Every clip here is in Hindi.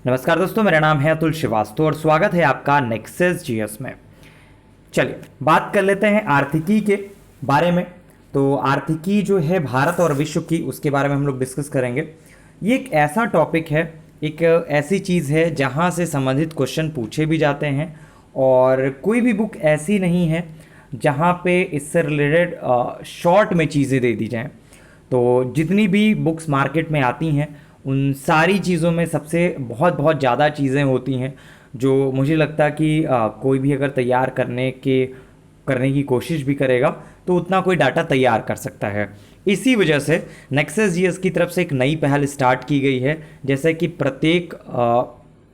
नमस्कार दोस्तों, मेरा नाम है अतुल श्रीवास्तव और स्वागत है आपका नेक्सस जीएस में। चलिए बात कर लेते हैं आर्थिकी के बारे में। तो आर्थिकी जो है भारत और विश्व की, उसके बारे में हम लोग डिस्कस करेंगे। ये एक ऐसा टॉपिक है, एक ऐसी चीज़ है जहाँ से संबंधित क्वेश्चन पूछे भी जाते हैं और कोई भी बुक ऐसी नहीं है जहाँ पे इससे रिलेटेड शॉर्ट में चीज़ें दे दी जाएँ। तो जितनी भी बुक्स मार्केट में आती हैं उन सारी चीज़ों में सबसे बहुत बहुत ज़्यादा चीज़ें होती हैं जो मुझे लगता है कि कोई भी अगर तैयार करने की कोशिश भी करेगा तो उतना कोई डाटा तैयार कर सकता है। इसी वजह से नेक्सस जीएस की तरफ से एक नई पहल स्टार्ट की गई है, जैसे कि प्रत्येक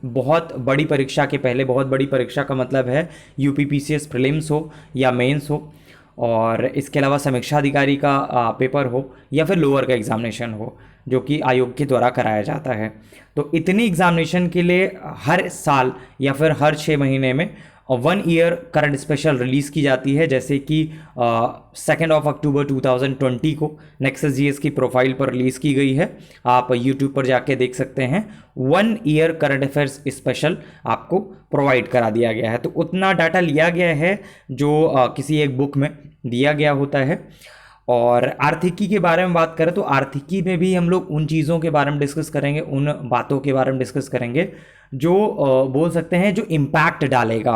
बहुत बड़ी परीक्षा के पहले, बहुत बड़ी परीक्षा का मतलब है यूपीपीसीएस प्रीलिम्स हो या मेंस हो, और इसके अलावा समीक्षा अधिकारी का पेपर हो या फिर लोअर का एग्जामिनेशन हो जो कि आयोग के द्वारा कराया जाता है। तो इतनी एग्जामिनेशन के लिए हर साल या फिर हर 6 महीने में 1 ईयर करंट स्पेशल रिलीज़ की जाती है, जैसे कि 2 अक्टूबर 2020 को नेक्सस जीएस की प्रोफाइल पर रिलीज़ की गई है। आप यूट्यूब पर जाके देख सकते हैं। 1 ईयर करंट अफेयर्स स्पेशल आपको प्रोवाइड करा दिया गया है। तो उतना डाटा लिया गया है जो किसी एक बुक में दिया गया होता है। और आर्थिकी के बारे में बात करें तो आर्थिकी में भी हम लोग उन चीज़ों के बारे में डिस्कस करेंगे, उन बातों के बारे में डिस्कस करेंगे जो बोल सकते हैं जो इम्पैक्ट डालेगा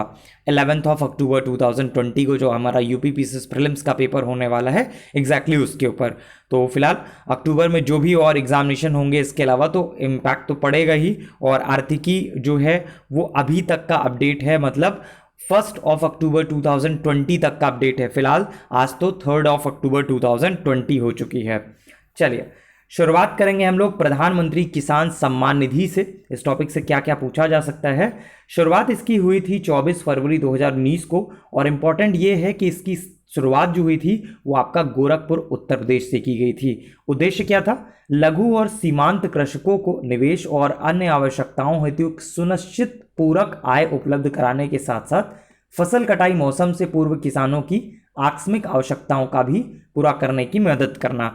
11 अक्टूबर 2020 को जो हमारा यूपीपीसीएस प्रीलिम्स का पेपर होने वाला है एग्जैक्टली उसके ऊपर। तो फिलहाल अक्टूबर में जो भी और एग्जामिनेशन होंगे इसके अलावा तो इम्पैक्ट तो पड़ेगा ही। और आर्थिकी जो है वो अभी तक का अपडेट है, मतलब 1 अक्टूबर 2020 तक का अपडेट है। फिलहाल आज तो 3 अक्टूबर 2020 हो चुकी है। चलिए शुरुआत करेंगे हम लोग प्रधानमंत्री किसान सम्मान निधि से। इस टॉपिक से क्या क्या पूछा जा सकता है। शुरुआत इसकी हुई थी 24 फरवरी 2019 को, और इम्पॉर्टेंट ये है कि इसकी शुरुआत जो हुई थी वो आपका गोरखपुर उत्तर प्रदेश से की गई थी। उद्देश्य क्या था? लघु और सीमांत कृषकों को निवेश और अन्य आवश्यकताओं हेतु सुनिश्चित पूरक आय उपलब्ध कराने के साथ साथ फसल कटाई मौसम से पूर्व किसानों की आकस्मिक आवश्यकताओं का भी पूरा करने की मदद करना।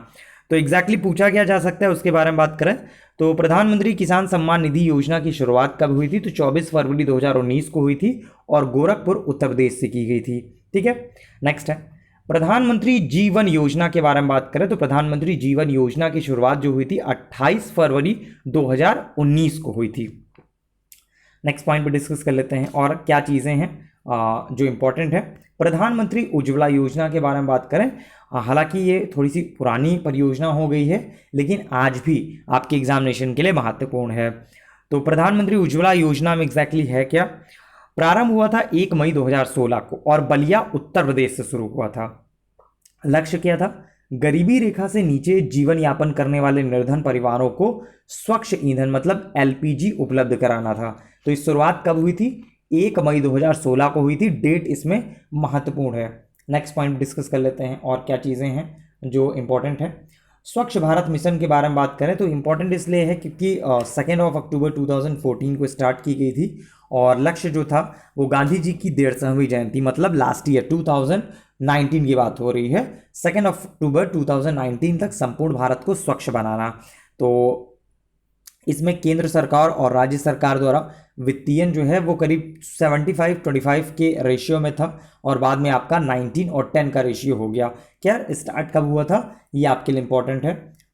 तो एग्जैक्टली पूछा क्या जा सकता है उसके बारे में बात करें तो प्रधानमंत्री किसान सम्मान निधि योजना की शुरुआत कब हुई थी? तो 24 फरवरी 2019 को हुई थी और गोरखपुर उत्तर प्रदेश से की गई थी। ठीक है, नेक्स्ट है प्रधानमंत्री जीवन योजना के बारे में बात करें तो प्रधानमंत्री जीवन योजना की शुरुआत जो हुई थी 28 फरवरी 2019 को हुई थी। नेक्स्ट पॉइंट पे डिस्कस कर लेते हैं और क्या चीज़ें हैं जो इम्पोर्टेंट है। प्रधानमंत्री उज्ज्वला योजना के बारे में बात करें, हालांकि ये थोड़ी सी पुरानी परियोजना हो गई है लेकिन आज भी आपके एग्जामिनेशन के लिए महत्वपूर्ण है। तो प्रधानमंत्री उज्ज्वला योजना में एग्जैक्टली है क्या? प्रारंभ हुआ था 1 मई 2016 को और बलिया उत्तर प्रदेश से शुरू हुआ था। लक्ष्य क्या था? गरीबी रेखा से नीचे जीवन यापन करने वाले निर्धन परिवारों को स्वच्छ ईंधन मतलब एलपीजी उपलब्ध कराना था। तो इस शुरुआत कब हुई थी? 1 मई 2016 को हुई थी। डेट इसमें महत्वपूर्ण है। नेक्स्ट पॉइंट डिस्कस कर लेते हैं और क्या चीज़ें हैं जो इम्पोर्टेंट है। स्वच्छ भारत मिशन के बारे में बात करें तो इम्पोर्टेंट इसलिए है क्योंकि 2 अक्टूबर 2014 को स्टार्ट की गई थी और लक्ष्य जो था वो गांधी जी की 150वीं जयंती मतलब लास्ट ईयर 2019 की बात हो रही है। 2 अक्टूबर 2019 तक संपूर्ण भारत को स्वच्छ बनाना। तो इसमें केंद्र सरकार और राज्य सरकार द्वारा वित्तीयन जो है वो करीब 75-25 के रेशियो में था और बाद में आपका 19 और 10 का रेशियो हो गया। क्या स्टार्ट कब हुआ था ये आपके लिए इंपॉर्टेंट है।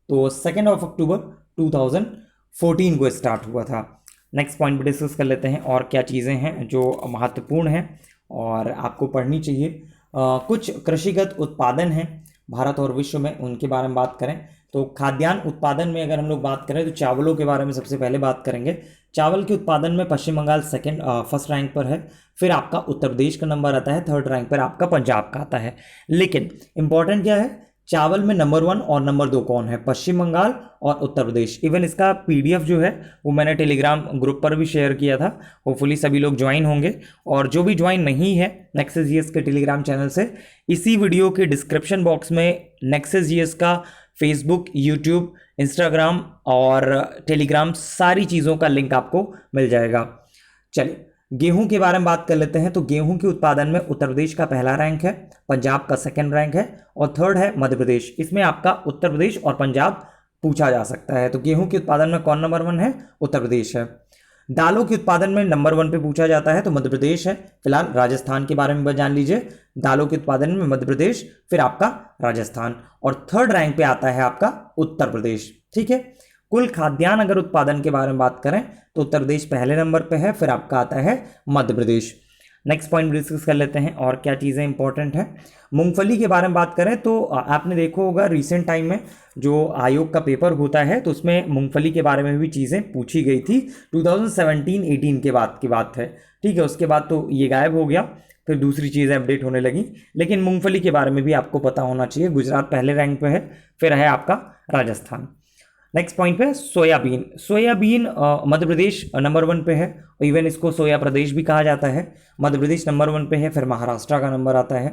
तो 2 अक्टूबर 2014 को स्टार्ट हुआ था। नेक्स्ट पॉइंट पर डिस्कस कर लेते हैं और क्या चीज़ें हैं जो महत्वपूर्ण हैं और आपको पढ़नी चाहिए। कुछ कृषिगत उत्पादन हैं भारत और विश्व में, उनके बारे में बात करें तो खाद्यान्न उत्पादन में अगर हम लोग बात करें तो चावलों के बारे में सबसे पहले बात करेंगे। चावल के उत्पादन में पश्चिम बंगाल फर्स्ट रैंक पर है, फिर आपका उत्तर प्रदेश का नंबर आता है, थर्ड रैंक पर आपका पंजाब का आता है। लेकिन इंपॉर्टेंट क्या है, चावल में नंबर 1 और नंबर 2 कौन है? पश्चिम बंगाल और उत्तर प्रदेश। इवन इसका पीडीएफ जो है वो मैंने टेलीग्राम ग्रुप पर भी शेयर किया था। होपफुली सभी लोग ज्वाइन होंगे और जो भी ज्वाइन नहीं है नेक्सस जीएस के टेलीग्राम चैनल से, इसी वीडियो के डिस्क्रिप्शन बॉक्स में नेक्सस जीएस का फेसबुक, यूट्यूब, इंस्टाग्राम और टेलीग्राम सारी चीज़ों का लिंक आपको मिल जाएगा। चलिए गेहूं के बारे में बात कर लेते हैं। तो गेहूं के उत्पादन में उत्तर प्रदेश का पहला रैंक है, पंजाब का सेकंड रैंक है और थर्ड है मध्य प्रदेश। इसमें आपका उत्तर प्रदेश और पंजाब पूछा जा सकता है। तो गेहूं के उत्पादन में कौन नंबर 1 है? उत्तर प्रदेश है। दालों के उत्पादन में नंबर 1 पे पूछा जाता है तो मध्य प्रदेश है। फिलहाल राजस्थान के बारे में जान लीजिए, दालों के उत्पादन में मध्य प्रदेश, फिर आपका राजस्थान, और 3rd रैंक पे आता है आपका उत्तर प्रदेश। ठीक है, कुल खाद्यान्न अगर उत्पादन के बारे में बात करें तो उत्तर प्रदेश पहले नंबर पे है, फिर आपका आता है Madhya Pradesh. Next point discuss कर लेते हैं और क्या चीज़ें इंपॉर्टेंट हैं। मूंगफली के बारे में बात करें तो आपने देखा होगा रिसेंट टाइम में जो आयोग का पेपर होता है तो उसमें मूंगफली के बारे में भी चीज़ें पूछी गई थी। 2017-18 के बाद की बात है। ठीक है, उसके बाद तो ये गायब हो गया, फिर दूसरी चीज़ें अपडेट होने लगी, लेकिन मूंगफली के बारे में भी आपको पता होना चाहिए। गुजरात पहले रैंक पे है, फिर है आपका राजस्थान। नेक्स्ट पॉइंट पे soybean. Soybean Madhya Pradesh number 1 पे है, इवन इसको सोया प्रदेश भी कहा जाता है। मध्य प्रदेश नंबर 1 पे है, फिर महाराष्ट्र का नंबर आता है।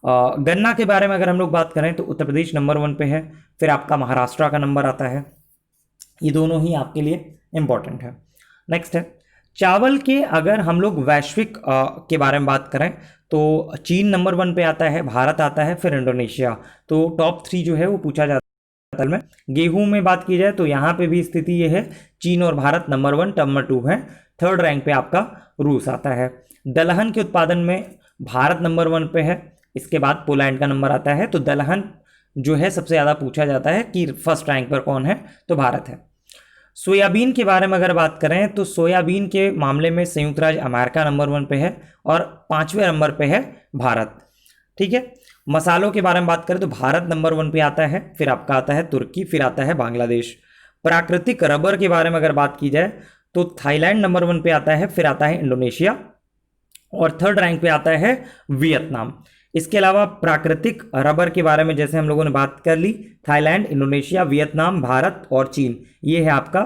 गन्ना के बारे में अगर हम लोग बात करें तो उत्तर प्रदेश नंबर 1 पे है, फिर आपका महाराष्ट्र का नंबर आता है। ये दोनों ही आपके लिए इंपॉर्टेंट है। नेक्स्ट है चावल के, अगर हम लोग वैश्विक के बारे में बात करें तो चीन नंबर 1 पे आता है, भारत आता है, फिर इंडोनेशिया। तो टॉप 3 जो है वो पूछा जाता है में। गेहूं में बात की जाए तो यहाँ पे भी स्थिति ये है, चीन और भारत नंबर 1 नंबर 2 है, 3rd रैंक पे आपका रूस आता है। दलहन के उत्पादन में भारत नंबर 1 पे है, इसके बाद पोलैंड का नंबर आता है। तो दलहन जो है सबसे ज़्यादा पूछा जाता है कि 1st रैंक पर कौन है, तो भारत है। सोयाबीन के बारे में अगर बात करें तो सोयाबीन के मामले में संयुक्त राज्य अमेरिका नंबर 1 पे है और 5वें नंबर पे है भारत। ठीक है, मसालों के बारे में बात करें तो भारत नंबर 1 पे आता है, फिर आपका आता है तुर्की, फिर आता है बांग्लादेश। प्राकृतिक रबर के बारे में अगर बात की जाए तो थाईलैंड नंबर 1 पे आता है, फिर आता है इंडोनेशिया, और 3rd रैंक पे आता है वियतनाम। इसके अलावा प्राकृतिक रबर के बारे में जैसे हम लोगों ने बात कर ली, थाईलैंड, इंडोनेशिया, वियतनाम, भारत और चीन, ये है आपका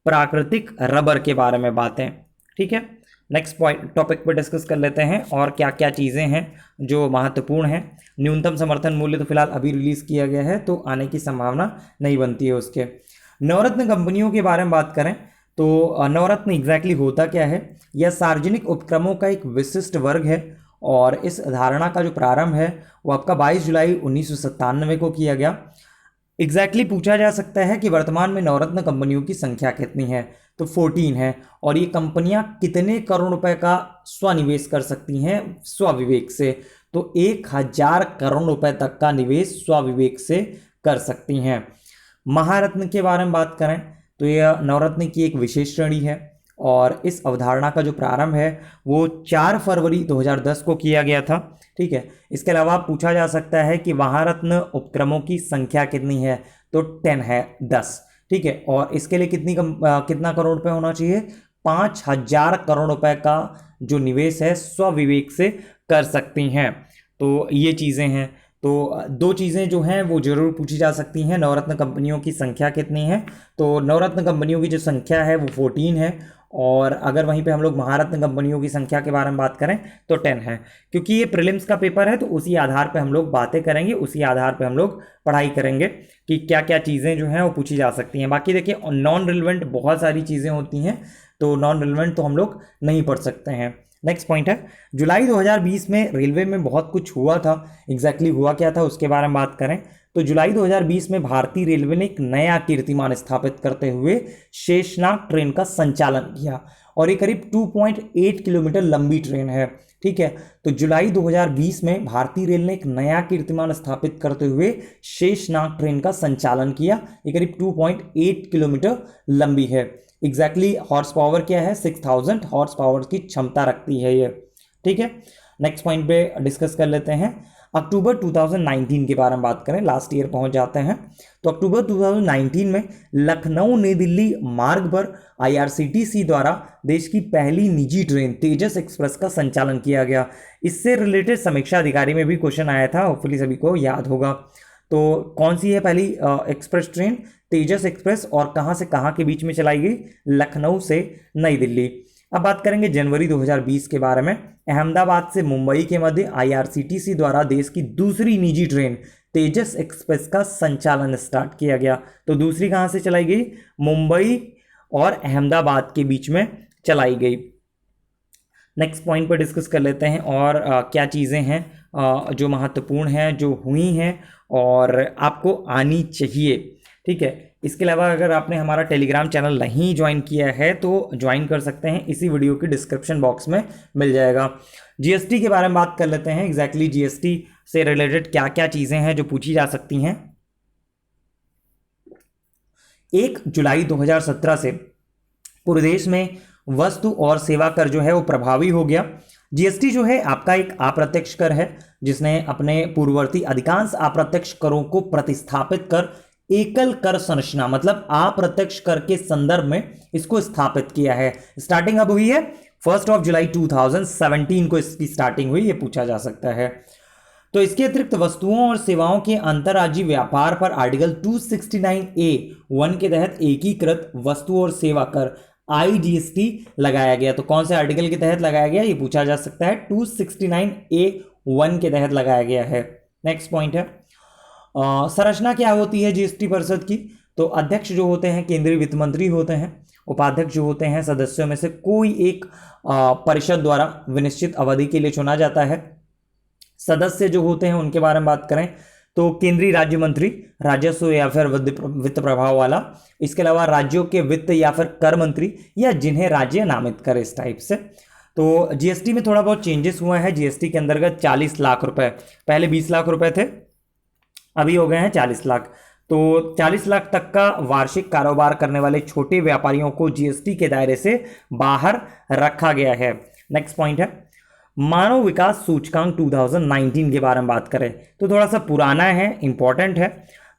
प्राकृतिक रबर के बारे में बातें। ठीक है, नेक्स्ट पॉइंट टॉपिक पर डिस्कस कर लेते हैं और क्या क्या चीज़ें हैं जो महत्वपूर्ण हैं। न्यूनतम समर्थन मूल्य तो फिलहाल अभी रिलीज़ किया गया है, तो आने की संभावना नहीं बनती है उसके। नवरत्न कंपनियों के बारे में बात करें तो नवरत्न एग्जैक्टली होता क्या है? यह सार्वजनिक उपक्रमों का एक विशिष्ट वर्ग है और इस धारणा का जो प्रारंभ है वो आपका 22 जुलाई 1997 को किया गया। एग्जैक्टली पूछा जा सकता है कि वर्तमान में नवरत्न कंपनियों की संख्या कितनी है, तो 14 है, और ये कंपनियां कितने करोड़ रुपए का स्वनिवेश कर सकती हैं स्वविवेक से, तो 1000 करोड़ रुपए तक का निवेश स्वविवेक से कर सकती हैं। महारत्न के बारे में बात करें तो यह नवरत्न की एक विशेष श्रेणी है और इस अवधारणा का जो प्रारंभ है वो 4 फरवरी 2010 को किया गया था। ठीक है, इसके अलावा पूछा जा सकता है कि महारत्न उपक्रमों की संख्या कितनी है, तो 10 है, 10। ठीक है, और इसके लिए कितना करोड़ रुपए होना चाहिए? 5000 करोड़ रुपए का जो निवेश है स्वविवेक से कर सकती हैं। तो ये चीज़ें हैं, तो 2 चीज़ें जो हैं वो जरूर पूछी जा सकती हैं। नवरत्न कंपनियों की संख्या कितनी है, तो नवरत्न कंपनियों की जो संख्या है वो 14 है, और अगर वहीं पे हम लोग महारत्न कंपनियों की संख्या के बारे में बात करें तो 10 है। क्योंकि ये प्रीलिम्स का पेपर है तो उसी आधार पे हम लोग बातें करेंगे, उसी आधार पे हम लोग पढ़ाई करेंगे कि क्या क्या चीज़ें जो हैं वो पूछी जा सकती हैं। बाकी देखिए नॉन रिलेवेंट बहुत सारी चीज़ें होती हैं, तो नॉन रिलेवेंट तो हम लोग नहीं पढ़ सकते हैं। नेक्स्ट पॉइंट है जुलाई 2020 में रेलवे में बहुत कुछ हुआ था। एग्जैक्टली हुआ क्या था उसके बारे में बात करें तो जुलाई 2020 में भारतीय रेलवे ने एक नया कीर्तिमान स्थापित करते हुए शेषनाग ट्रेन का संचालन किया, और ये करीब 2.8 किलोमीटर लंबी ट्रेन है। ठीक है, तो जुलाई 2020 में भारतीय रेल ने एक नया कीर्तिमान स्थापित करते हुए शेषनाग ट्रेन का संचालन किया। ये करीब 2.8 किलोमीटर लंबी है। एग्जैक्टली हॉर्स पावर क्या है? 6000 हॉर्स पावर की क्षमता रखती है ये। ठीक है, नेक्स्ट पॉइंट पे डिस्कस कर लेते हैं। अक्टूबर 2019 के बारे में बात करें, लास्ट ईयर पहुंच जाते हैं, तो अक्टूबर 2019 में लखनऊ नई दिल्ली मार्ग पर IRCTC द्वारा देश की पहली निजी ट्रेन तेजस एक्सप्रेस का संचालन किया गया। इससे रिलेटेड समीक्षा अधिकारी में भी क्वेश्चन आया था, होपफुली सभी को याद होगा। तो कौन सी है पहली एक्सप्रेस ट्रेन? तेजस एक्सप्रेस, और कहां से कहां के बीच में चलाई गई? लखनऊ से नई दिल्ली। अब बात करेंगे जनवरी 2020 के बारे में। अहमदाबाद से मुंबई के मध्य IRCTC द्वारा देश की दूसरी निजी ट्रेन तेजस एक्सप्रेस का संचालन स्टार्ट किया गया। तो दूसरी कहां से चलाई गई? मुंबई और अहमदाबाद के बीच में चलाई गई। नेक्स्ट पॉइंट पर डिस्कस कर लेते हैं और क्या चीज़ें हैं जो महत्वपूर्ण हैं, जो हुई हैं और आपको आनी चाहिए। ठीक है, इसके अलावा अगर आपने हमारा टेलीग्राम चैनल नहीं ज्वाइन किया है तो ज्वाइन कर सकते हैं, इसी वीडियो के डिस्क्रिप्शन बॉक्स में मिल जाएगा। जीएसटी के बारे में बात कर लेते हैं। एग्जैक्टली जीएसटी से रिलेटेड क्या क्या चीज़ें हैं जो पूछी जा सकती हैं। 1 जुलाई 2017 से पूरे देश में वस्तु और सेवा कर जो है वो प्रभावी हो गया। जीएसटी जो है आपका एक अप्रत्यक्ष कर है जिसने अपने पूर्ववर्ती अधिकांश अप्रत्यक्ष करों को प्रतिस्थापित कर एकल कर संरचना मतलब अप्रत्यक्ष कर के संदर्भ में इसको स्थापित किया है। स्टार्टिंग अब हुई है 1 जुलाई 2017 को इसकी स्टार्टिंग हुई, ये पूछा जा सकता है। तो इसके अतिरिक्त वस्तुओं और सेवाओं के अंतर्राज्यीय व्यापार पर आर्टिकल 269A(1) के तहत एकीकृत वस्तु और सेवा कर IGST लगाया गया। तो कौन से आर्टिकल के तहत लगाया गया ये पूछा जा सकता है। 269A(1) के तहत लगाया गया है। नेक्स्ट पॉइंट है संरचना क्या होती है जीएसटी परिषद की। तो अध्यक्ष जो होते हैं केंद्रीय वित्त मंत्री होते हैं, उपाध्यक्ष जो होते हैं सदस्यों में से कोई एक परिषद द्वारा विनिश्चित अवधि के लिए चुना जाता है। सदस्य जो होते हैं उनके बारे में बात करें तो केंद्रीय राज्य मंत्री, राजस्व या फिर वित्त प्रभाव वाला, इसके अलावा राज्यों के वित्त या फिर कर मंत्री या जिन्हें राज्य नामित करे, इस टाइप से। तो जीएसटी में थोड़ा बहुत चेंजेस हुआ है। जीएसटी के अंतर्गत 40 लाख रुपए, पहले 20 लाख रुपए थे, अभी हो गए हैं 40 लाख। तो 40 लाख तक का वार्षिक कारोबार करने वाले छोटे व्यापारियों को जीएसटी के दायरे से बाहर रखा गया है। नेक्स्ट पॉइंट है मानव विकास सूचकांक 2019 के बारे में बात करें तो थोड़ा सा पुराना है, इंपॉर्टेंट है।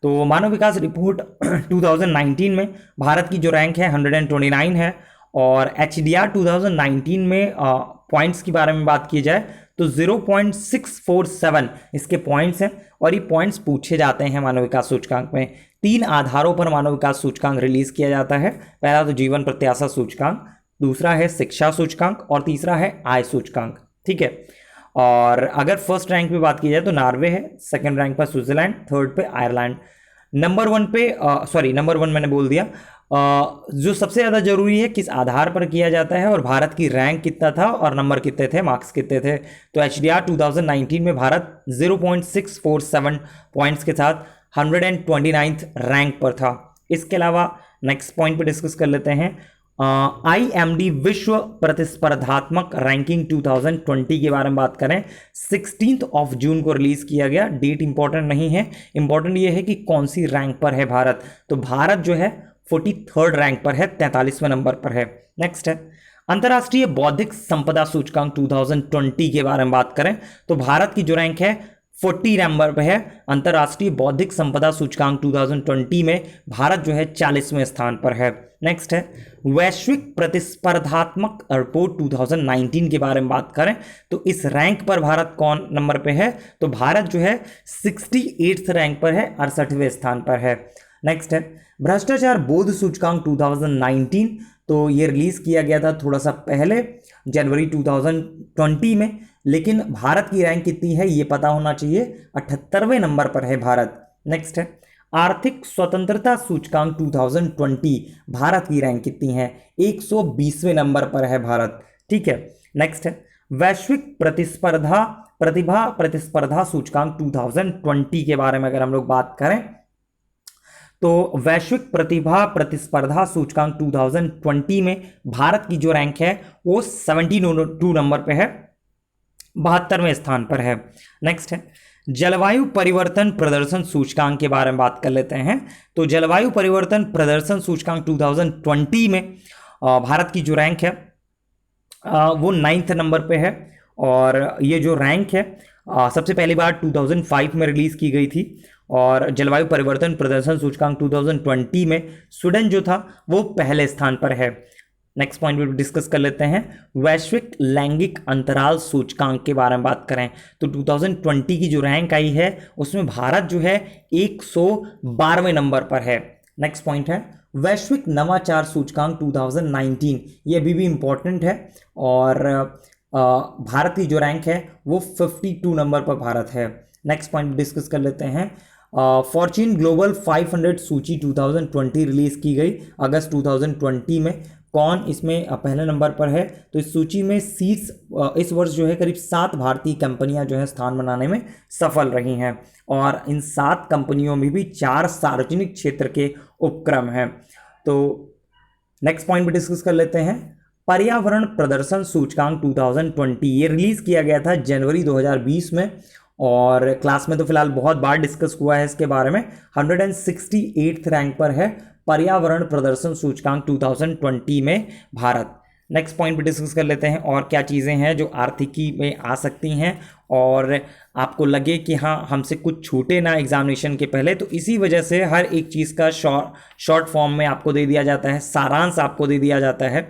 तो मानव विकास रिपोर्ट 2019 में भारत की जो रैंक है 129 है और HDR 2019 में पॉइंट्स के बारे में बात की जाए तो 0.647 इसके पॉइंट्स हैं और ये पॉइंट्स पूछे जाते हैं मानव विकास सूचकांक में। 3 आधारों पर मानव विकास सूचकांक रिलीज किया जाता है। पहला तो जीवन प्रत्याशा सूचकांक, दूसरा है शिक्षा सूचकांक और तीसरा है आय सूचकांक, ठीक है। और अगर फर्स्ट रैंक पे बात की जाए तो नॉर्वे है, सेकंड रैंक पर स्विट्जरलैंड, थर्ड पे आयरलैंड, नंबर 1 मैंने बोल दिया। जो सबसे ज़्यादा जरूरी है किस आधार पर किया जाता है और भारत की रैंक कितना था और नंबर कितने थे, मार्क्स कितने थे। तो HDR 2019 में भारत 0.647 पॉइंट्स के साथ 129th रैंक पर था। इसके अलावा नेक्स्ट पॉइंट पर डिस्कस कर लेते हैं IMD विश्व प्रतिस्पर्धात्मक रैंकिंग 2020 के बारे में बात करें। 16 जून को रिलीज किया गया। डेट इंपॉर्टेंट नहीं है, इंपॉर्टेंट ये है कि कौन सी रैंक पर है भारत। तो भारत जो है 43rd रैंक पर है, 43वें नंबर पर है। नेक्स्ट है अंतर्राष्ट्रीय बौद्धिक संपदा सूचकांक 2020 के बारे में बात करें तो भारत की जो रैंक है 40 नंबर पर है। अंतर्राष्ट्रीय बौद्धिक संपदा सूचकांक 2020 में भारत जो है 40वें स्थान पर है। नेक्स्ट है वैश्विक प्रतिस्पर्धात्मक रिपोर्ट 2019 के बारे में बात करें तो इस रैंक पर भारत कौन नंबर पे है। तो भारत जो है 68th रैंक पर है, 68वें स्थान पर है। नेक्स्ट है भ्रष्टाचार बोध सूचकांक 2019। तो ये रिलीज किया गया था थोड़ा सा पहले जनवरी 2020 में, लेकिन भारत की रैंक कितनी है ये पता होना चाहिए, 78वें नंबर पर है भारत। नेक्स्ट है आर्थिक स्वतंत्रता सूचकांक 2020, भारत की रैंक कितनी है, 120वें नंबर पर है भारत, ठीक है। नेक्स्ट है वैश्विक प्रतिभा प्रतिस्पर्धा सूचकांक 2020 के बारे में अगर हम लोग बात करें तो वैश्विक प्रतिभा प्रतिस्पर्धा सूचकांक 2020 में भारत की जो रैंक है वो 72 नंबर पे है, 72वें स्थान पर है। नेक्स्ट है जलवायु परिवर्तन प्रदर्शन सूचकांक के बारे में बात कर लेते हैं। तो जलवायु परिवर्तन प्रदर्शन सूचकांक 2020 में भारत की जो रैंक है वो 9th नंबर पे है और ये जो रैंक है सबसे पहली बार 2005 में रिलीज की गई थी और जलवायु परिवर्तन प्रदर्शन सूचकांक 2020 में स्वीडन जो था वो पहले स्थान पर है। नेक्स्ट पॉइंट पे डिस्कस कर लेते हैं वैश्विक लैंगिक अंतराल सूचकांक के बारे में बात करें तो 2020 की जो रैंक आई है उसमें भारत जो है 112वें नंबर पर है। नेक्स्ट पॉइंट है वैश्विक नवाचार सूचकांक 2019, ये अभी भी इंपॉर्टेंट है और भारत की जो रैंक है वो 52 नंबर पर भारत है। नेक्स्ट पॉइंट डिस्कस कर लेते हैं फॉर्च्यून ग्लोबल 500 सूची 2020 रिलीज की गई अगस्त 2020 में। कौन इसमें पहले नंबर पर है, तो इस सूची में शीर्ष इस वर्ष जो है करीब 7 भारतीय कंपनियां जो है स्थान बनाने में सफल रही हैं, और इन 7 कंपनियों में भी 4 सार्वजनिक क्षेत्र के उपक्रम हैं। तो नेक्स्ट पॉइंट भी डिस्कस कर लेते हैं। पर्यावरण प्रदर्शन सूचकांक 2020 ये रिलीज किया गया था जनवरी 2020 में, और क्लास में तो फिलहाल बहुत बार डिस्कस हुआ है इसके बारे में। 168th रैंक पर है पर्यावरण प्रदर्शन सूचकांक 2020 में भारत। नेक्स्ट पॉइंट भी डिस्कस कर लेते हैं और क्या चीज़ें हैं जो आर्थिकी में आ सकती हैं और आपको लगे कि हाँ हमसे कुछ छूटे ना एग्जामिनेशन के पहले, तो इसी वजह से हर एक चीज़ का शॉर्ट फॉर्म में आपको दे दिया जाता है, सारांश आपको दे दिया जाता है।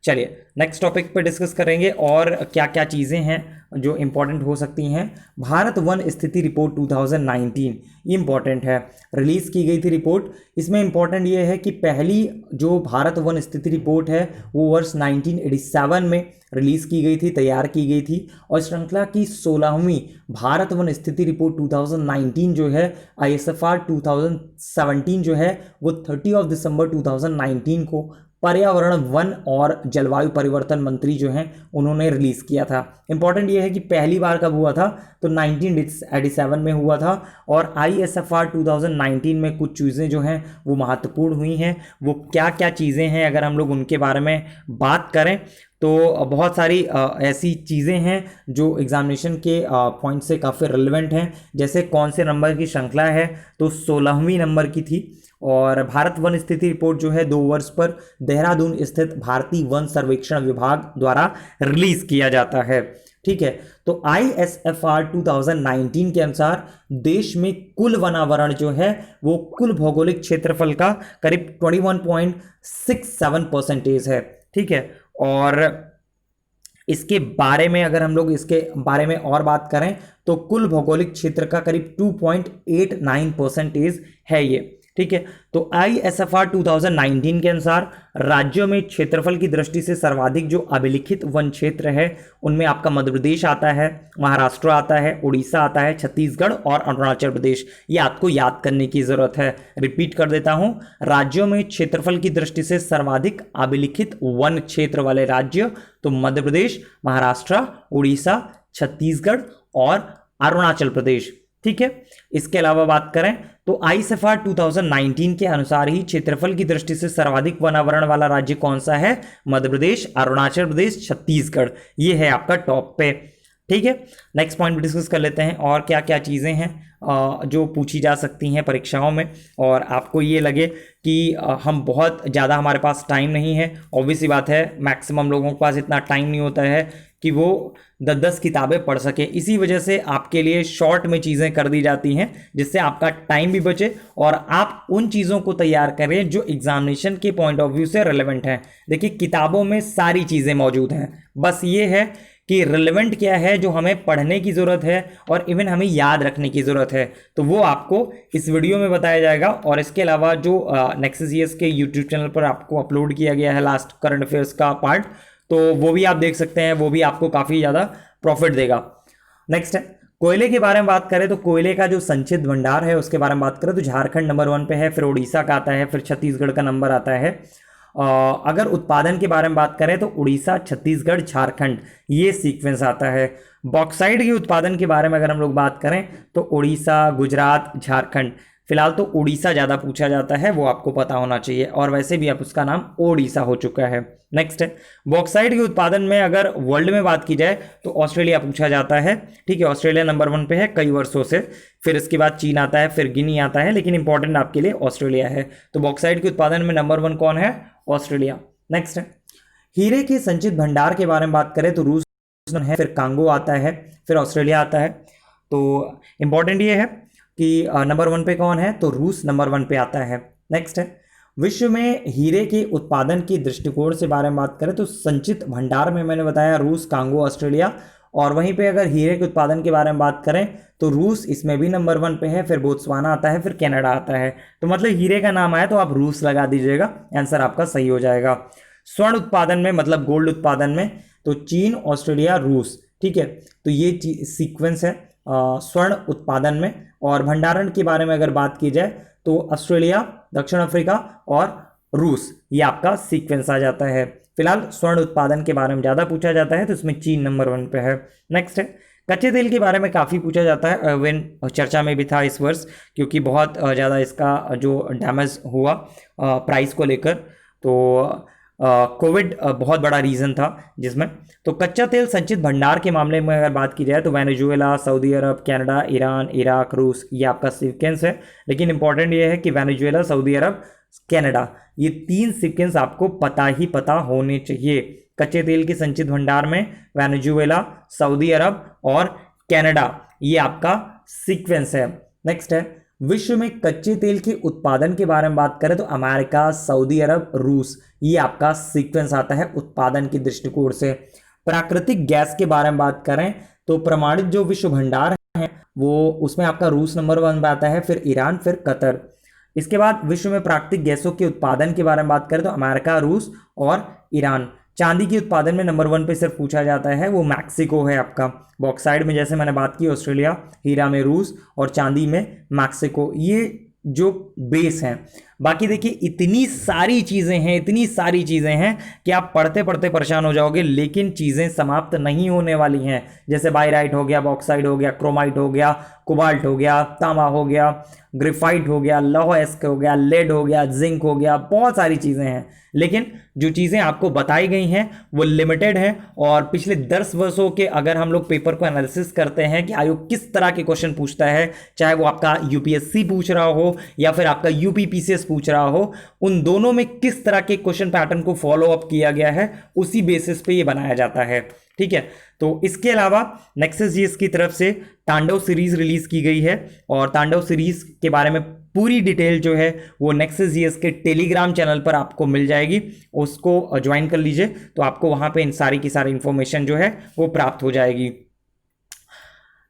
चलिए नेक्स्ट टॉपिक पे डिस्कस करेंगे और क्या क्या चीज़ें हैं जो इंपॉर्टेंट हो सकती हैं। भारत वन स्थिति रिपोर्ट 2019 ये इंपॉर्टेंट है, रिलीज़ की गई थी रिपोर्ट। इसमें इंपॉर्टेंट ये है कि पहली जो भारत वन स्थिति रिपोर्ट है वो वर्ष 1987 में रिलीज़ की गई थी, तैयार की गई थी, और श्रृंखला की 16वीं भारत वन स्थिति रिपोर्ट 2019 जो है ISFR 2017 जो है वो 30 दिसंबर 2019 को पर्यावरण वन और जलवायु परिवर्तन मंत्री जो हैं उन्होंने रिलीज़ किया था। इंपॉर्टेंट ये है कि पहली बार कब हुआ था, तो 1987 में हुआ था, और ISFR 2019 में कुछ चीज़ें जो हैं वो महत्वपूर्ण हुई हैं। वो क्या क्या चीज़ें हैं अगर हम लोग उनके बारे में बात करें तो बहुत सारी ऐसी चीज़ें हैं जो एग्जामिनेशन के पॉइंट से काफ़ी रिलेवेंट हैं। जैसे कौन से नंबर की श्रृंखला है, तो 16वीं नंबर की थी, और भारत वन स्थिति रिपोर्ट जो है 2 वर्ष पर देहरादून स्थित भारतीय वन सर्वेक्षण विभाग द्वारा रिलीज किया जाता है। ठीक है, तो ISFR 2019 के अनुसार देश में कुल वनावरण जो है वो कुल भौगोलिक क्षेत्रफल का करीब 21.67% है। ठीक है, और इसके बारे में अगर हम लोग इसके बारे में और बात करें तो कुल भौगोलिक क्षेत्र का करीब 2.89% है ये। ठीक है, तो ISFR 2019 के अनुसार राज्यों में क्षेत्रफल की दृष्टि से सर्वाधिक जो अभिलिखित वन क्षेत्र है उनमें आपका मध्य प्रदेश आता है, महाराष्ट्र आता है, उड़ीसा आता है, छत्तीसगढ़ और अरुणाचल प्रदेश। ये आपको याद करने की जरूरत है। रिपीट कर देता हूं, राज्यों में क्षेत्रफल की दृष्टि से सर्वाधिक अभिलिखित वन क्षेत्र वाले राज्य तो मध्य प्रदेश, महाराष्ट्र, उड़ीसा, छत्तीसगढ़ और अरुणाचल प्रदेश। ठीक है, इसके अलावा बात करें तो ISFR 2019 के अनुसार ही क्षेत्रफल की दृष्टि से सर्वाधिक वनावरण वाला राज्य कौन सा है, मध्य प्रदेश, अरुणाचल प्रदेश, छत्तीसगढ़, ये है आपका टॉप पे। ठीक है, नेक्स्ट पॉइंट डिस्कस कर लेते हैं और क्या क्या चीज़ें हैं जो पूछी जा सकती हैं परीक्षाओं में, और आपको ये लगे कि हम बहुत ज़्यादा हमारे पास टाइम नहीं है। ऑब्वियस सी बात है, मैक्सिमम लोगों के पास इतना टाइम नहीं होता है कि वो 10-10 किताबें पढ़ सके, इसी वजह से आपके लिए शॉर्ट में चीज़ें कर दी जाती हैं जिससे आपका टाइम भी बचे और आप उन चीज़ों को तैयार करें जो एग्जामिनेशन के पॉइंट ऑफ व्यू से रिलेवेंट हैं। देखिए किताबों में सारी चीज़ें मौजूद हैं, बस ये है कि रिलेवेंट क्या है जो हमें पढ़ने की ज़रूरत है और इवन हमें याद रखने की ज़रूरत है, तो वो आपको इस वीडियो में बताया जाएगा। और इसके अलावा जो नेक्सस जीएस के यूट्यूब चैनल पर आपको अपलोड किया गया है लास्ट करंट अफेयर्स का पार्ट, तो वो भी आप देख सकते हैं, वो भी आपको काफ़ी ज़्यादा प्रॉफिट देगा। नेक्स्ट है कोयले के बारे में बात करें तो कोयले का जो संचित भंडार है उसके बारे में बात करें तो झारखंड नंबर 1 पे है, फिर उड़ीसा का आता है, फिर छत्तीसगढ़ का नंबर आता है। अगर उत्पादन के बारे में बात करें तो उड़ीसा, छत्तीसगढ़, झारखंड, ये सीक्वेंस आता है। बॉक्साइट के उत्पादन के बारे में अगर हम लोग बात करें तो उड़ीसा, गुजरात, झारखंड। फिलहाल तो उड़ीसा ज़्यादा पूछा जाता है, वो आपको पता होना चाहिए, और वैसे भी अब उसका नाम ओडिशा हो चुका है। नेक्स्ट है बॉक्साइट के उत्पादन में अगर वर्ल्ड में बात की जाए तो ऑस्ट्रेलिया पूछा जाता है। ठीक है, ऑस्ट्रेलिया नंबर 1 पे है कई वर्षों से, फिर इसके बाद चीन आता है, फिर गिनी आता है, लेकिन इंपॉर्टेंट आपके लिए ऑस्ट्रेलिया है। तो बॉक्साइट के उत्पादन में नंबर 1 कौन है, ऑस्ट्रेलिया। नेक्स्ट है हीरे के संचित भंडार के बारे में बात करें तो रूस है, फिर कांगो आता है, फिर ऑस्ट्रेलिया आता है। तो इंपॉर्टेंट ये है कि नंबर 1 पे कौन है, तो रूस नंबर 1 पे आता है। नेक्स्ट है विश्व में हीरे के उत्पादन के दृष्टिकोण से बारे में बात करें तो संचित भंडार में मैंने बताया रूस, कांगो, ऑस्ट्रेलिया, और वहीं पे अगर हीरे के उत्पादन के बारे में बात करें तो रूस इसमें भी नंबर 1 पे है, फिर बोत्सवाना आता है, फिर कनाडा आता है। तो मतलब हीरे का नाम आया तो आप रूस लगा दीजिएगा, आंसर आपका सही हो जाएगा। स्वर्ण उत्पादन में मतलब गोल्ड उत्पादन में तो चीन, ऑस्ट्रेलिया, रूस। ठीक है, तो ये सीक्वेंस है स्वर्ण उत्पादन में। और भंडारण के बारे में अगर बात की जाए तो ऑस्ट्रेलिया, दक्षिण अफ्रीका और रूस, ये आपका सीक्वेंस आ जाता है। फिलहाल स्वर्ण उत्पादन के बारे में ज़्यादा पूछा जाता है तो इसमें चीन नंबर 1 पे है। नेक्स्ट है कच्चे तेल के बारे में काफ़ी पूछा जाता है, वेन चर्चा में भी था इस वर्ष, क्योंकि बहुत ज़्यादा इसका जो डैमेज हुआ प्राइस को लेकर, तो कोविड बहुत बड़ा रीज़न था जिसमें। तो कच्चा तेल संचित भंडार के मामले में अगर बात की जाए तो वेनेजुएला, सऊदी अरब, कनाडा, ईरान, इराक, रूस, ये आपका सीक्वेंस है। लेकिन इंपॉर्टेंट ये है कि वेनेजुएला, सऊदी अरब, कनाडा, ये 3 सीक्वेंस आपको पता होने चाहिए। कच्चे तेल के संचित भंडार में वेनेजुएला, सऊदी अरब और कनाडा, ये आपका सीक्वेंस है। नेक्स्ट है विश्व में कच्चे तेल के उत्पादन के बारे में बात करें तो अमेरिका, सऊदी अरब, रूस, ये आपका सीक्वेंस आता है उत्पादन की दृष्टिकोण से। प्राकृतिक गैस के बारे में बात करें तो प्रमाणित जो विश्व भंडार है वो उसमें आपका रूस नंबर 1 पे आता है, फिर ईरान, फिर कतर। इसके बाद विश्व में प्राकृतिक गैसों के उत्पादन के बारे में बात करें तो अमेरिका, रूस और ईरान। चांदी के उत्पादन में नंबर 1 पे सिर्फ पूछा जाता है वो मैक्सिको है आपका। बॉक्साइड में जैसे मैंने बात की ऑस्ट्रेलिया, हीरा में रूस और चांदी में मैक्सिको, ये जो बेस हैं। बाकी देखिए इतनी सारी चीज़ें हैं कि आप पढ़ते पढ़ते परेशान हो जाओगे, लेकिन चीज़ें समाप्त नहीं होने वाली हैं। जैसे बायराइट हो गया, बॉक्साइड हो गया, क्रोमाइट हो गया, कोबाल्ट हो गया, तांबा हो गया, ग्रेफाइट हो गया, लौह एस्क हो गया, लेड हो गया, जिंक हो गया, बहुत सारी चीज़ें हैं। लेकिन जो चीज़ें आपको बताई गई हैं वो लिमिटेड है। और पिछले 10 वर्षों के अगर हम लोग पेपर को एनालिसिस करते हैं कि आयोग किस तरह के क्वेश्चन पूछता है, चाहे वो आपका यूपीएससी पूछ रहा हो या फिर आपका यूपीपीसीएस पूछ रहा हो, उन दोनों में किस तरह के क्वेश्चन पैटर्न को फॉलो अप किया गया है उसी बेसिस पे ये बनाया जाता है। ठीक है, तो इसके अलावा नेक्सस जीएस की तरफ से तांडव सीरीज रिलीज की गई है और तांडव सीरीज के बारे में पूरी डिटेल जो है वो नेक्सस जीएस के टेलीग्राम चैनल पर आपको मिल जाएगी। उसको ज्वाइन कर लीजिए तो आपको वहां पे इन सारी की सारी इंफॉर्मेशन जो है वो प्राप्त हो जाएगी।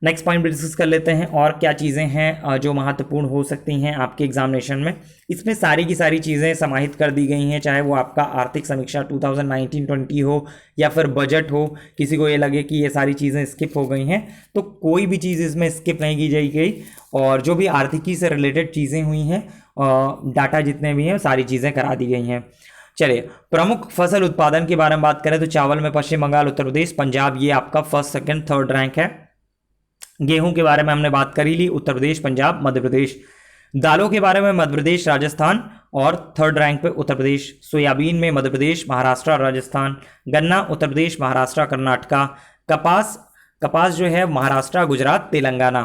नेक्स्ट पॉइंट भी डिस्कस कर लेते हैं और क्या चीज़ें हैं जो महत्वपूर्ण हो सकती हैं आपके एग्जामिनेशन में। इसमें सारी की सारी चीज़ें समाहित कर दी गई हैं, चाहे वो आपका आर्थिक समीक्षा 2019-20 हो या फिर बजट हो। किसी को ये लगे कि ये सारी चीज़ें स्किप हो गई हैं तो कोई भी चीज़ इसमें स्किप नहीं की गई और जो भी आर्थिकी से रिलेटेड चीज़ें हुई हैं, डाटा जितने भी हैं सारी चीज़ें करा दी गई हैं। चलिए प्रमुख फसल उत्पादन के बारे में बात करें तो चावल में पश्चिम बंगाल, उत्तर प्रदेश, पंजाब, ये आपका फर्स्ट, सेकंड, थर्ड रैंक है। गेहूं के बारे में हमने बात करी ली, उत्तर प्रदेश, पंजाब, मध्य प्रदेश। दालों के बारे में मध्य प्रदेश, राजस्थान और थर्ड रैंक पे उत्तर प्रदेश। सोयाबीन में मध्य प्रदेश, महाराष्ट्र, राजस्थान। गन्ना उत्तर प्रदेश, महाराष्ट्र, कर्नाटका। कपास जो है महाराष्ट्र, गुजरात, तेलंगाना।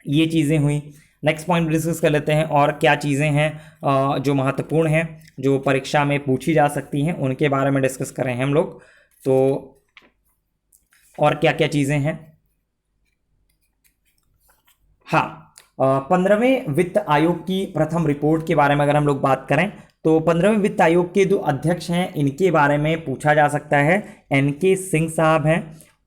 ये चीज़ें हुई। नेक्स्ट पॉइंट डिस्कस कर लेते हैं और क्या चीज़ें हैं जो महत्वपूर्ण हैं, जो परीक्षा में पूछी जा सकती हैं, उनके बारे में डिस्कस करें हम लोग। तो और क्या क्या चीज़ें हैं, हाँ, 15वें वित्त आयोग की प्रथम रिपोर्ट के बारे में अगर हम लोग बात करें तो 15वें वित्त आयोग के जो अध्यक्ष हैं इनके बारे में पूछा जा सकता है। एनके सिंह साहब हैं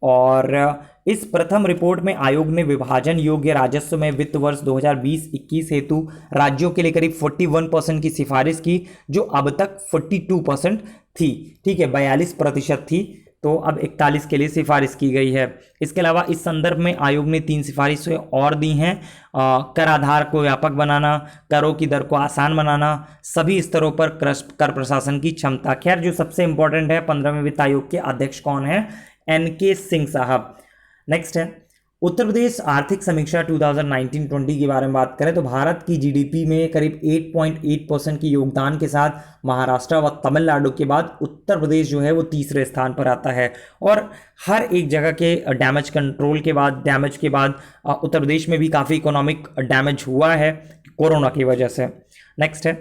और इस प्रथम रिपोर्ट में आयोग ने विभाजन योग्य राजस्व में वित्त वर्ष 2020-21 हेतु राज्यों के लिए करीब 41% की सिफारिश की, जो अब तक 42% थी। ठीक है, 42% थी, तो अब 41 के लिए सिफारिश की गई है। इसके अलावा इस संदर्भ में आयोग ने 3 सिफारिशें और दी हैं। कर आधार को व्यापक बनाना, करों की दर को आसान बनाना, सभी स्तरों पर कर प्रशासन की क्षमता। खैर जो सबसे इंपॉर्टेंट है 15वें वित्त आयोग के अध्यक्ष कौन है, एनके सिंह साहब। नेक्स्ट है उत्तर प्रदेश आर्थिक समीक्षा 2019-20 के बारे में बात करें तो भारत की जीडीपी में करीब 8.8% की योगदान के साथ महाराष्ट्र व तमिलनाडु के बाद उत्तर प्रदेश जो है वो तीसरे स्थान पर आता है। और हर एक जगह के डैमेज कंट्रोल के बाद, डैमेज के बाद उत्तर प्रदेश में भी काफ़ी इकोनॉमिक डैमेज हुआ है कोरोना की वजह से। नेक्स्ट है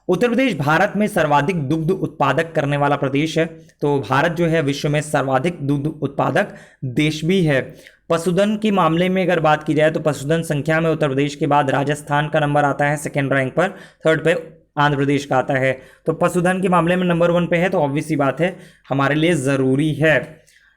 उत्तर प्रदेश भारत में सर्वाधिक दुग्ध उत्पादक करने वाला प्रदेश है। तो भारत जो है विश्व में सर्वाधिक दुग्ध उत्पादक देश भी है। पशुधन के मामले में अगर बात की जाए तो पशुधन संख्या में उत्तर प्रदेश के बाद राजस्थान का नंबर आता है सेकेंड रैंक पर, थर्ड पे आंध्र प्रदेश का आता है। तो पशुधन के मामले में नंबर 1 पे है तो ऑब्वियस सी बात है हमारे लिए ज़रूरी है।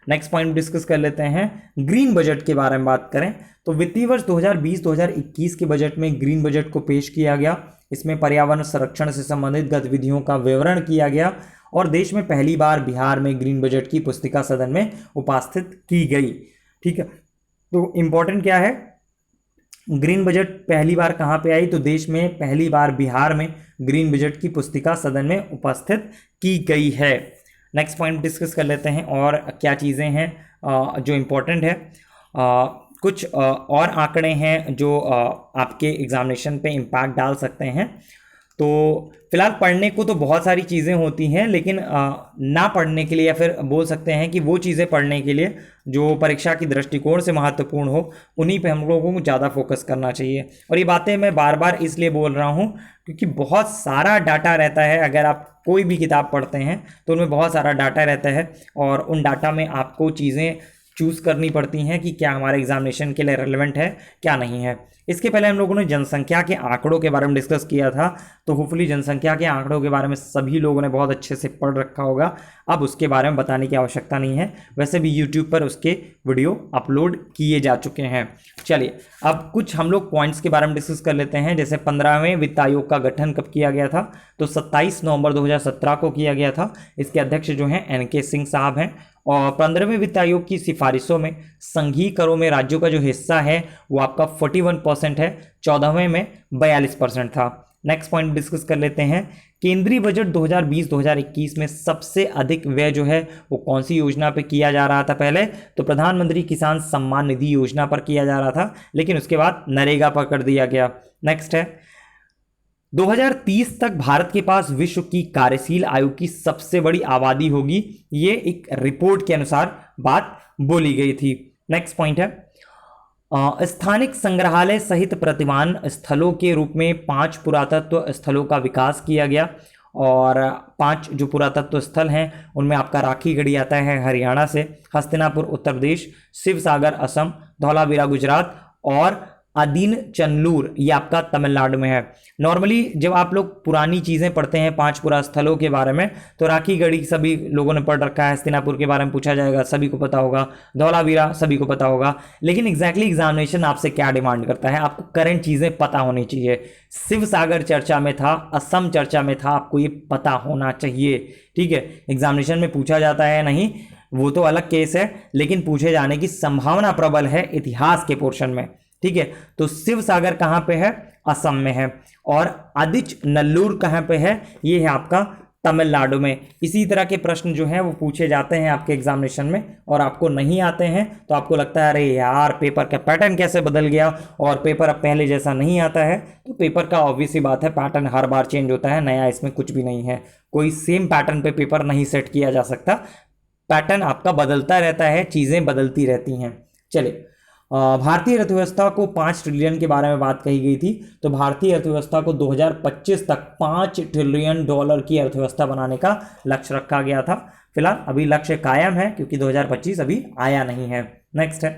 नेक्स्ट पॉइंट डिस्कस कर लेते हैं ग्रीन बजट के बारे में बात करें तो वित्तीय वर्ष 2020-2021 के बजट में ग्रीन बजट को पेश किया गया। इसमें पर्यावरण संरक्षण से संबंधित गतिविधियों का विवरण किया गया और देश में पहली बार बिहार में ग्रीन बजट की पुस्तिका सदन में उपस्थित की गई। ठीक है, तो इंपॉर्टेंट क्या है, ग्रीन बजट पहली बार कहाँ पे आई? तो देश में पहली बार बिहार में ग्रीन बजट की पुस्तिका सदन में उपस्थित की गई है। नेक्स्ट पॉइंट डिस्कस कर लेते हैं और क्या चीज़ें हैं जो इम्पोर्टेंट है। कुछ और आंकड़े हैं जो आपके एग्जामिनेशन पे इम्पैक्ट डाल सकते हैं। तो फिलहाल पढ़ने को तो बहुत सारी चीज़ें होती हैं, लेकिन ना पढ़ने के लिए या फिर बोल सकते हैं कि वो चीज़ें पढ़ने के लिए जो परीक्षा की दृष्टिकोण से महत्वपूर्ण हो, उन्हीं पे हम लोगों को ज़्यादा फोकस करना चाहिए। और ये बातें मैं बार बार इसलिए बोल रहा हूँ क्योंकि बहुत सारा डाटा रहता है। अगर आप कोई भी किताब पढ़ते हैं तो उनमें बहुत सारा डाटा रहता है और उन डाटा में आपको चीज़ें चूज़ करनी पड़ती हैं कि क्या हमारे एग्जामिनेशन के लिए रेलेवेंट है, क्या नहीं है। इसके पहले हम लोगों ने जनसंख्या के आंकड़ों के बारे में डिस्कस किया था, तो होपफुली जनसंख्या के आंकड़ों के बारे में सभी लोगों ने बहुत अच्छे से पढ़ रखा होगा। अब उसके बारे में बताने की आवश्यकता नहीं है, वैसे भी यूट्यूब पर उसके वीडियो अपलोड किए जा चुके हैं। चलिए अब कुछ हम लोग पॉइंट्स के बारे में डिस्कस कर लेते हैं। जैसे 15वें वित्त आयोग का गठन कब किया गया था? तो 27 नवंबर 2017 को किया गया था। इसके अध्यक्ष जो हैं NK सिंह साहब हैं। और 15वें वित्त आयोग की सिफारिशों में संघीय करों में राज्यों का जो हिस्सा है वो आपका 41% है, 14वें में 42% था। नेक्स्ट पॉइंट डिस्कस कर लेते हैं। केंद्रीय बजट 2020-2021 में सबसे अधिक व्यय जो है वो कौन सी योजना पे किया जा रहा था? पहले तो प्रधानमंत्री किसान सम्मान निधि योजना पर किया जा रहा था, लेकिन उसके बाद नरेगा पर कर दिया गया। नेक्स्ट है 2030 तक भारत के पास विश्व की कार्यशील आयु की सबसे बड़ी आबादी होगी, ये एक रिपोर्ट के अनुसार बात बोली गई थी। नेक्स्ट पॉइंट है स्थानिक संग्रहालय सहित प्रतिमान स्थलों के रूप में 5 पुरातत्व स्थलों का विकास किया गया। और 5 जो पुरातत्व स्थल हैं उनमें आपका राखीगढ़ी आता है हरियाणा से, हस्तिनापुर उत्तर प्रदेश, शिवसागर असम, धौलावीरा गुजरात और अदीन चंदलूर ये आपका तमिलनाडु में है। नॉर्मली जब आप लोग पुरानी चीज़ें पढ़ते हैं 5 पुरा स्थलों के बारे में, तो राखीगढ़ी सभी लोगों ने पढ़ रखा है, हस्तिनापुर के बारे में पूछा जाएगा सभी को पता होगा, धौलावीरा सभी को पता होगा। लेकिन एग्जैक्टली एग्जामिनेशन आपसे क्या डिमांड करता है? आपको करंट चीज़ें पता होनी चाहिए। शिवसागर चर्चा में था, असम चर्चा में था, आपको ये पता होना चाहिए। ठीक है, एग्जामिनेशन में पूछा जाता है नहीं वो तो अलग केस है, लेकिन पूछे जाने की संभावना प्रबल है इतिहास के पोर्शन में। ठीक है, तो शिवसागर कहाँ पे है? असम में है। और अदिच नल्लूर कहाँ पे है? ये है आपका तमिलनाडु में। इसी तरह के प्रश्न जो हैं वो पूछे जाते हैं आपके एग्जामिनेशन में, और आपको नहीं आते हैं तो आपको लगता है अरे यार पेपर का पैटर्न कैसे बदल गया और पेपर अब पहले जैसा नहीं आता है। तो पेपर का ऑब्वियस सी बात है, पैटर्न हर बार चेंज होता है, नया इसमें कुछ भी नहीं है। कोई सेम पैटर्न पे पेपर नहीं सेट किया जा सकता, पैटर्न आपका बदलता रहता है, चीज़ें बदलती रहती हैं। चलिए भारतीय अर्थव्यवस्था को 5 ट्रिलियन के बारे में बात कही गई थी। तो भारतीय अर्थव्यवस्था को 2025 तक 5 ट्रिलियन डॉलर की अर्थव्यवस्था बनाने का लक्ष्य रखा गया था। फिलहाल अभी लक्ष्य कायम है क्योंकि 2025 अभी आया नहीं है। नेक्स्ट है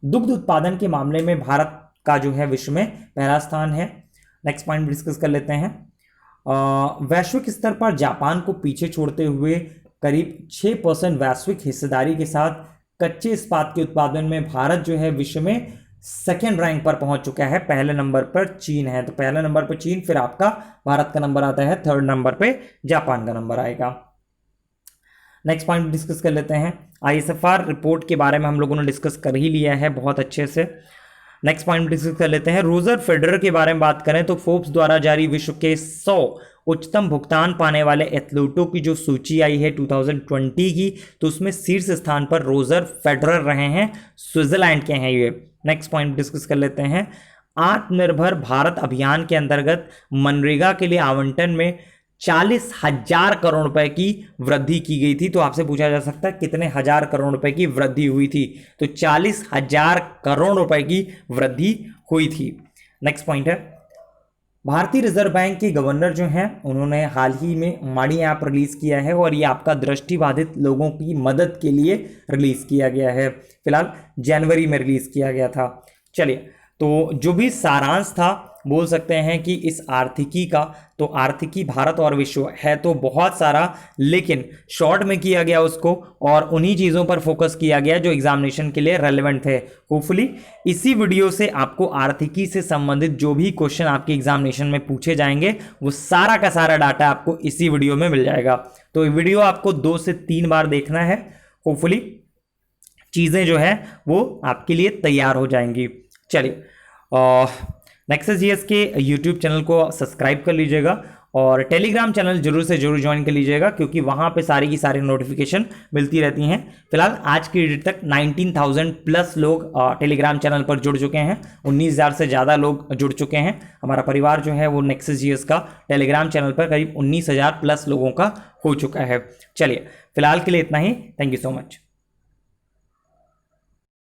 दुग्ध उत्पादन के मामले में भारत का जो है विश्व में पहला स्थान है। नेक्स्ट पॉइंट डिस्कस कर लेते हैं। वैश्विक स्तर पर जापान को पीछे छोड़ते हुए करीब 6% वैश्विक हिस्सेदारी के साथ कच्चे इस्पात के उत्पादन में भारत जो है विश्व में सेकेंड रैंक पर पहुंच चुका है। पहले नंबर पर चीन है, तो पहले नंबर पर चीन, फिर आपका भारत का नंबर आता है, थर्ड नंबर पे जापान का नंबर आएगा। नेक्स्ट पॉइंट डिस्कस कर लेते हैं। ISFR रिपोर्ट के बारे में हम लोगों ने डिस्कस कर ही लिया है बहुत अच्छे से। नेक्स्ट पॉइंट डिस्कस कर लेते हैं। रोजर फेडरर के बारे में बात करें तो फोर्ब्स द्वारा जारी विश्व के 100 उच्चतम भुगतान पाने वाले एथलीटों की जो सूची आई है 2020 की, तो उसमें शीर्ष स्थान पर रोजर फेडरर रहे हैं, स्विट्जरलैंड के हैं ये। नेक्स्ट पॉइंट डिस्कस कर लेते हैं। आत्मनिर्भर भारत अभियान के अंतर्गत मनरेगा के लिए आवंटन में 40,000 करोड़ रुपए की वृद्धि की गई थी। तो आपसे पूछा जा सकता है कितने हजार करोड़ रुपए की वृद्धि हुई थी? तो 40,000 करोड़ रुपए की वृद्धि हुई थी। नेक्स्ट पॉइंट है भारतीय रिजर्व बैंक के गवर्नर जो हैं उन्होंने हाल ही में माड़ी ऐप रिलीज किया है, और ये आपका दृष्टिबाधित लोगों की मदद के लिए रिलीज किया गया है। फिलहाल जनवरी में रिलीज किया गया था। चलिए, तो जो भी सारांश था बोल सकते हैं कि इस आर्थिकी का, तो आर्थिकी भारत और विश्व है तो बहुत सारा, लेकिन शॉर्ट में किया गया उसको, और उन्हीं चीज़ों पर फोकस किया गया जो एग्जामिनेशन के लिए रेलेवेंट थे। होपफुली इसी वीडियो से आपको आर्थिकी से संबंधित जो भी क्वेश्चन आपके एग्जामिनेशन में पूछे जाएंगे वो सारा का सारा डाटा आपको इसी वीडियो में मिल जाएगा। तो वीडियो आपको 2 से 3 बार देखना है, होपफुली चीज़ें जो है वो आपके लिए तैयार हो जाएंगी। चलिए, नेक्सस जीएस के यूट्यूब चैनल को सब्सक्राइब कर लीजिएगा और टेलीग्राम चैनल जरूर से जरूर ज्वाइन कर लीजिएगा, क्योंकि वहाँ पे सारी की सारी नोटिफिकेशन मिलती रहती हैं। फिलहाल आज की डेट तक 19,000 प्लस लोग टेलीग्राम चैनल पर जुड़ चुके हैं, 19,000 से ज़्यादा लोग जुड़ चुके हैं। हमारा परिवार जो है वो नेक्सस जीएस का टेलीग्राम चैनल पर करीब 19,000 प्लस लोगों का हो चुका है। चलिए फिलहाल के लिए इतना ही। Thank you so much.